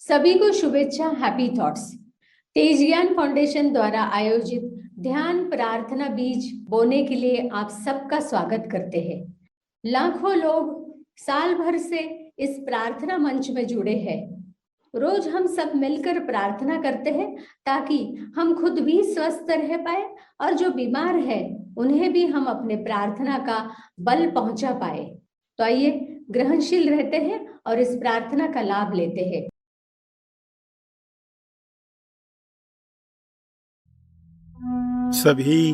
सभी को शुभेच्छा। Happy thoughts. तेज ज्ञान फाउंडेशन द्वारा आयोजित ध्यान प्रार्थना बीज बोने के लिए आप सबका स्वागत करते हैं। लाखों लोग साल भर से इस प्रार्थना मंच में जुड़े हैं। रोज हम सब मिलकर प्रार्थना करते हैं ताकि हम खुद भी स्वस्थ रह पाए और जो बीमार है उन्हें भी हम अपने प्रार्थना का बल पहुंचा पाए। तो आइए ग्रहणशील रहते हैं और इस प्रार्थना का लाभ लेते हैं। सभी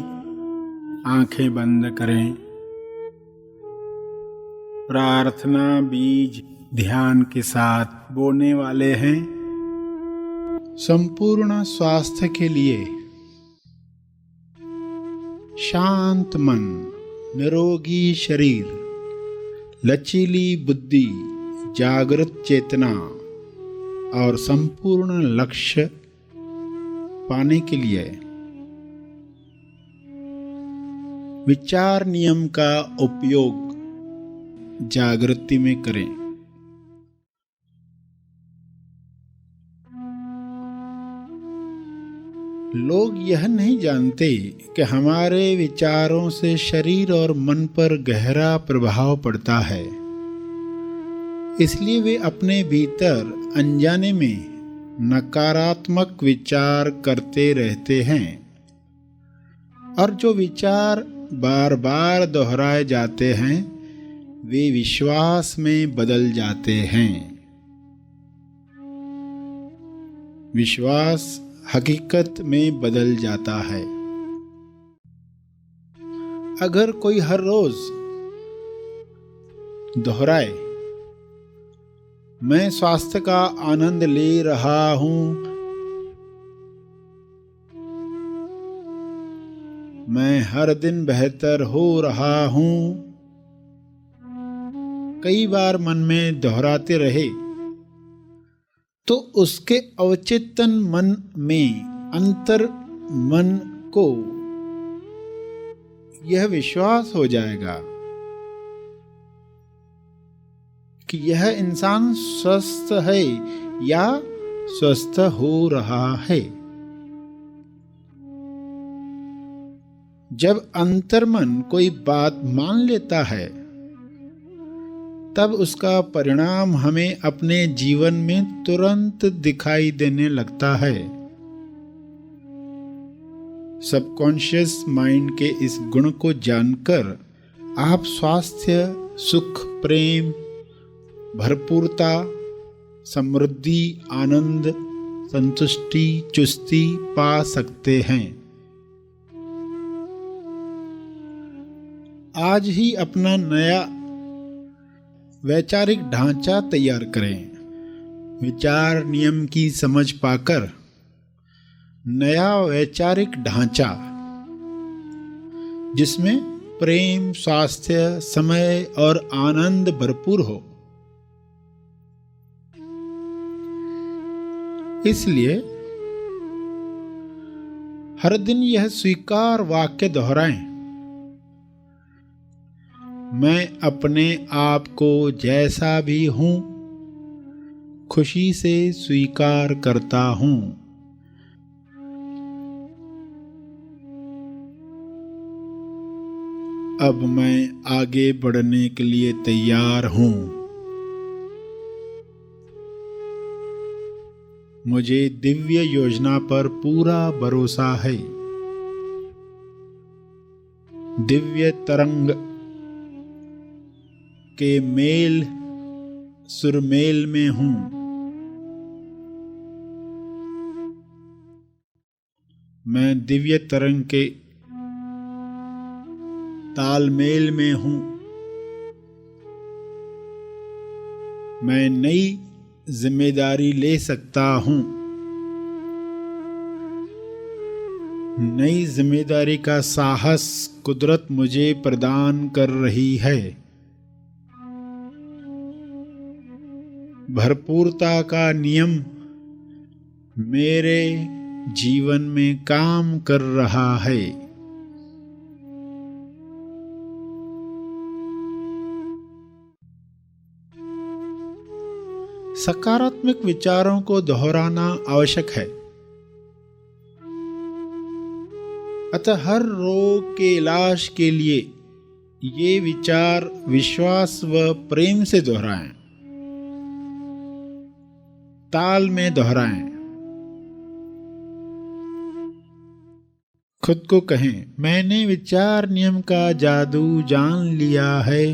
आंखें बंद करें। प्रार्थना बीज ध्यान के साथ बोने वाले हैं। संपूर्ण स्वास्थ्य के लिए शांत मन, निरोगी शरीर, लचीली बुद्धि, जागृत चेतना और संपूर्ण लक्ष्य पाने के लिए विचार नियम का उपयोग जागृति में करें। लोग यह नहीं जानते कि हमारे विचारों से शरीर और मन पर गहरा प्रभाव पड़ता है। इसलिए वे अपने भीतर अनजाने में नकारात्मक विचार करते रहते हैं और जो विचार बार बार दोहराए जाते हैं वे विश्वास में बदल जाते हैं। विश्वास हकीकत में बदल जाता है। अगर कोई हर रोज दोहराए, मैं स्वास्थ्य का आनंद ले रहा हूं, मैं हर दिन बेहतर हो रहा हूं, कई बार मन में दोहराते रहे तो उसके अवचेतन मन में अंतर मन को यह विश्वास हो जाएगा कि यह इंसान स्वस्थ है या स्वस्थ हो रहा है। जब अंतर्मन कोई बात मान लेता है तब उसका परिणाम हमें अपने जीवन में तुरंत दिखाई देने लगता है। सबकॉन्शियस माइंड के इस गुण को जानकर आप स्वास्थ्य, सुख, प्रेम, भरपूरता, समृद्धि, आनंद, संतुष्टि, चुस्ती पा सकते हैं। आज ही अपना नया वैचारिक ढांचा तैयार करें। विचार नियम की समझ पाकर नया वैचारिक ढांचा जिसमें प्रेम, स्वास्थ्य, समय और आनंद भरपूर हो। इसलिए हर दिन यह स्वीकार वाक्य दोहराएं, मैं अपने आप को जैसा भी हूं खुशी से स्वीकार करता हूं। अब मैं आगे बढ़ने के लिए तैयार हूं। मुझे दिव्य योजना पर पूरा भरोसा है। दिव्य तरंग के मेल सुरमेल में हूं। मैं दिव्य तरंग के तालमेल में हूं। मैं नई जिम्मेदारी ले सकता हूं। नई जिम्मेदारी का साहस कुदरत मुझे प्रदान कर रही है। भरपूरता का नियम मेरे जीवन में काम कर रहा है। सकारात्मक विचारों को दोहराना आवश्यक है। अतः हर रोग के इलाज के लिए ये विचार विश्वास व प्रेम से दोहराएं, ताल में दोहराएं। खुद को कहें, मैंने विचार नियम का जादू जान लिया है,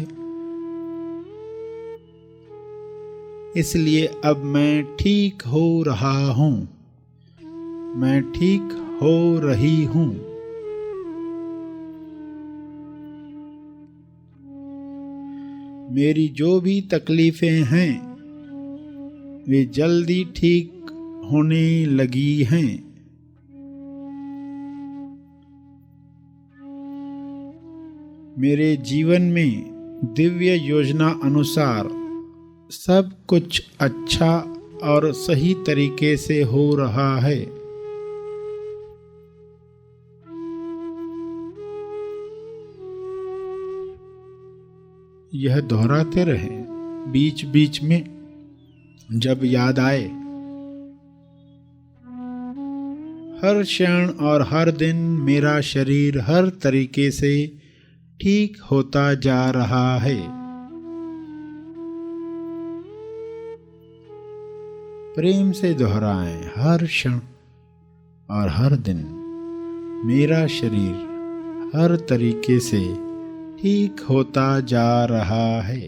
इसलिए अब मैं ठीक हो रहा हूं, मैं ठीक हो रही हूं। मेरी जो भी तकलीफें हैं वे जल्दी ठीक होने लगी हैं। मेरे जीवन में दिव्य योजना अनुसार सब कुछ अच्छा और सही तरीके से हो रहा है। यह दोहराते रहें, बीच बीच में जब याद आए। हर क्षण और हर दिन मेरा शरीर हर तरीके से ठीक होता जा रहा है। प्रेम से दोहराएं, हर क्षण और हर दिन मेरा शरीर हर तरीके से ठीक होता जा रहा है।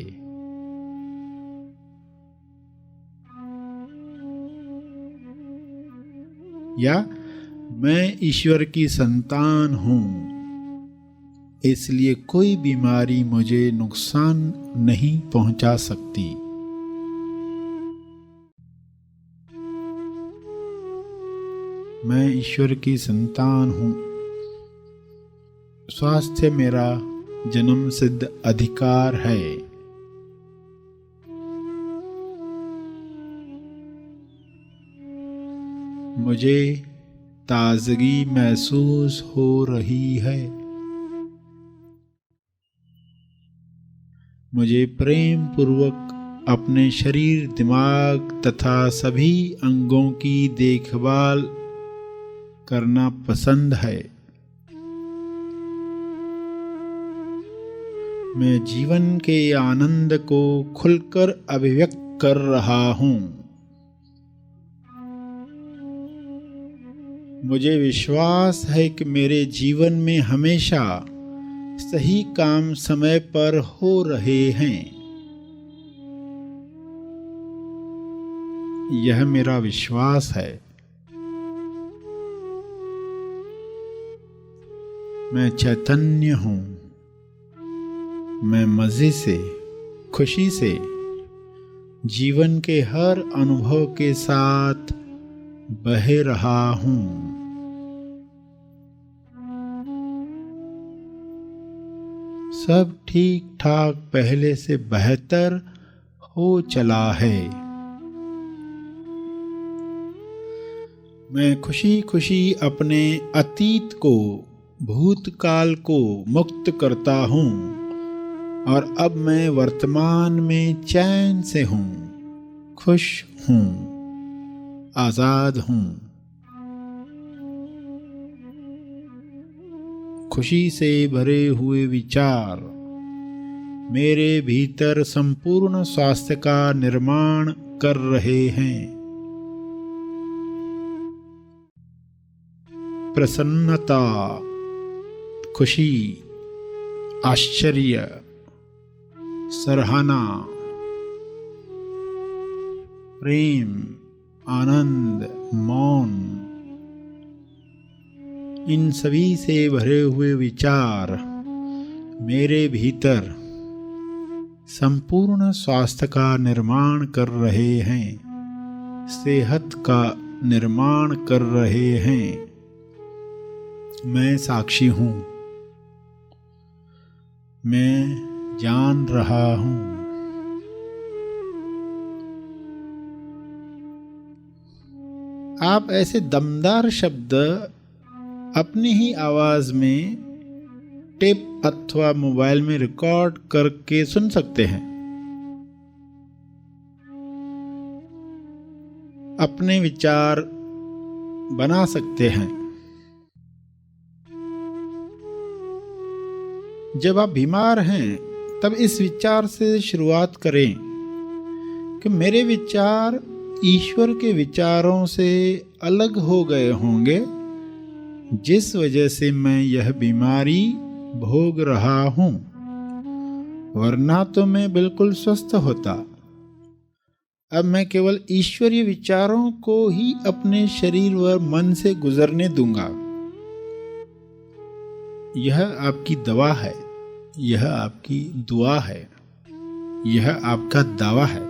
या मैं ईश्वर की संतान हूं, इसलिए कोई बीमारी मुझे नुकसान नहीं पहुंचा सकती। मैं ईश्वर की संतान हूं, स्वास्थ्य मेरा जन्म सिद्ध अधिकार है। मुझे ताजगी महसूस हो रही है। मुझे प्रेम पूर्वक अपने शरीर, दिमाग तथा सभी अंगों की देखभाल करना पसंद है। मैं जीवन के आनंद को खुलकर अभिव्यक्त कर रहा हूं। मुझे विश्वास है कि मेरे जीवन में हमेशा सही काम समय पर हो रहे हैं। यह मेरा विश्वास है। मैं चैतन्य हूं। मैं मजे से, खुशी से जीवन के हर अनुभव के साथ बह रहा हूं। सब ठीक ठाक पहले से बेहतर हो चला है। मैं खुशी खुशी अपने अतीत को, भूतकाल को मुक्त करता हूं और अब मैं वर्तमान में चैन से हूं, खुश हूं, आजाद हूं। खुशी से भरे हुए विचार मेरे भीतर संपूर्ण स्वास्थ्य का निर्माण कर रहे हैं। प्रसन्नता, खुशी, आश्चर्य, सराहना, प्रेम, आनंद, मौन, इन सभी से भरे हुए विचार मेरे भीतर संपूर्ण स्वास्थ्य का निर्माण कर रहे हैं, सेहत का निर्माण कर रहे हैं। मैं साक्षी हूं। मैं जान रहा हूं। आप ऐसे दमदार शब्द अपनी ही आवाज में टेप अथवा मोबाइल में रिकॉर्ड करके सुन सकते हैं। अपने विचार बना सकते हैं। जब आप बीमार हैं तब इस विचार से शुरुआत करें कि मेरे विचार ईश्वर के विचारों से अलग हो गए होंगे, जिस वजह से मैं यह बीमारी भोग रहा हूं, वरना तो मैं बिल्कुल स्वस्थ होता। अब मैं केवल ईश्वरीय विचारों को ही अपने शरीर व मन से गुजरने दूंगा। यह आपकी दवा है, यह आपकी दुआ है, यह आपका दावा है।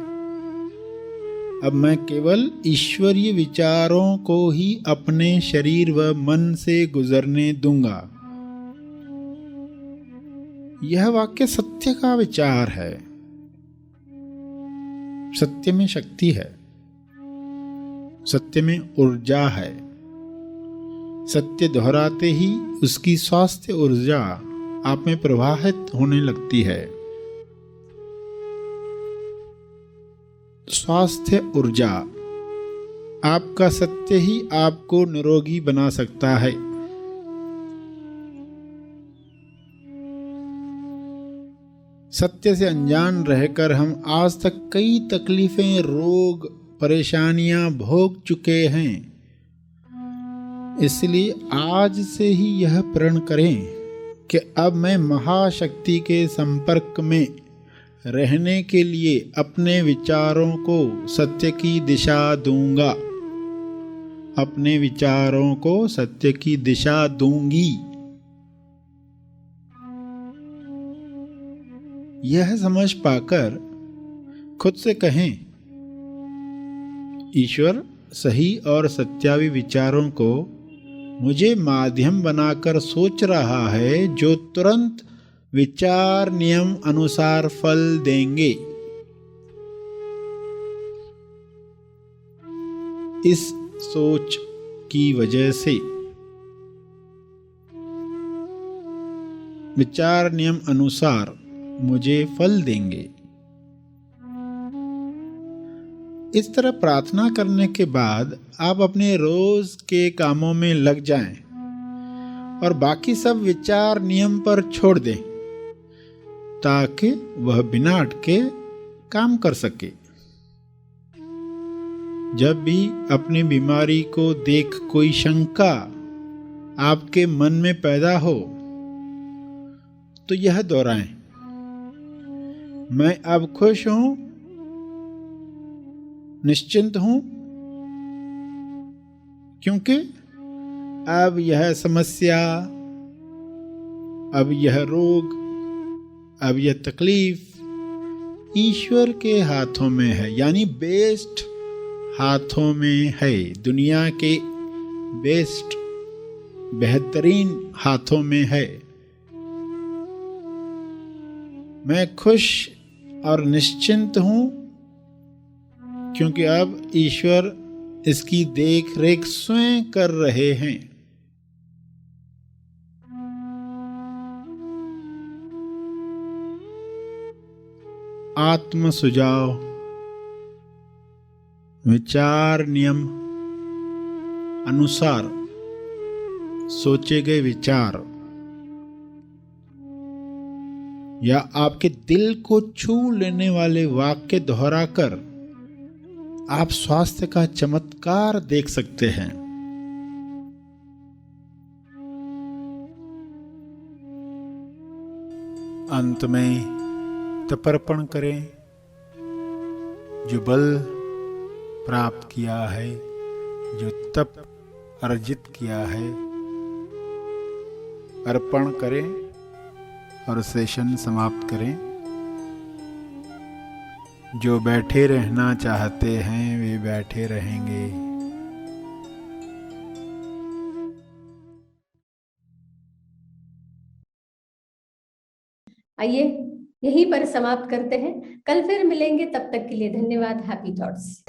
अब मैं केवल ईश्वरीय विचारों को ही अपने शरीर व मन से गुजरने दूंगा। यह वाक्य सत्य का विचार है। सत्य में शक्ति है, सत्य में ऊर्जा है। सत्य दोहराते ही उसकी स्वास्थ्य ऊर्जा आप में प्रवाहित होने लगती है। स्वास्थ्य ऊर्जा, आपका सत्य ही आपको निरोगी बना सकता है। सत्य से अनजान रहकर हम आज तक कई तकलीफें, रोग, परेशानियां भोग चुके हैं। इसलिए आज से ही यह प्रण करें कि अब मैं महाशक्ति के संपर्क में रहने के लिए अपने विचारों को सत्य की दिशा दूंगा। अपने विचारों को सत्य की दिशा दूंगी। यह समझ पाकर खुद से कहें, ईश्वर सही और सत्यावी विचारों को मुझे माध्यम बनाकर सोच रहा है, जो तुरंत विचार नियम अनुसार फल देंगे। इस सोच की वजह से विचार नियम अनुसार मुझे फल देंगे। इस तरह प्रार्थना करने के बाद आप अपने रोज के कामों में लग जाएं और बाकी सब विचार नियम पर छोड़ दें, ताकि वह बिना अटके काम कर सके। जब भी अपनी बीमारी को देख कोई शंका आपके मन में पैदा हो, तो यह दोहराएं, मैं अब खुश हूं, निश्चिंत हूं, क्योंकि अब यह समस्या, अब यह रोग, अब यह तकलीफ ईश्वर के हाथों में है, यानी बेस्ट हाथों में है। दुनिया के बेस्ट, बेहतरीन हाथों में है। मैं खुश और निश्चिंत हूं, क्योंकि अब ईश्वर इसकी देख रेख स्वयं कर रहे हैं। आत्म सुझाव, विचार नियम अनुसार सोचे गए विचार या आपके दिल को छू लेने वाले वाक्य दोहराकर आप स्वास्थ्य का चमत्कार देख सकते हैं। अंत में तर्पण करें। जो बल प्राप्त किया है, जो तप अर्जित किया है, अर्पण करें और सेशन समाप्त करें। जो बैठे रहना चाहते हैं वे बैठे रहेंगे। आइए यहीं पर समाप्त करते हैं। कल फिर मिलेंगे, तब तक के लिए धन्यवाद। Happy thoughts.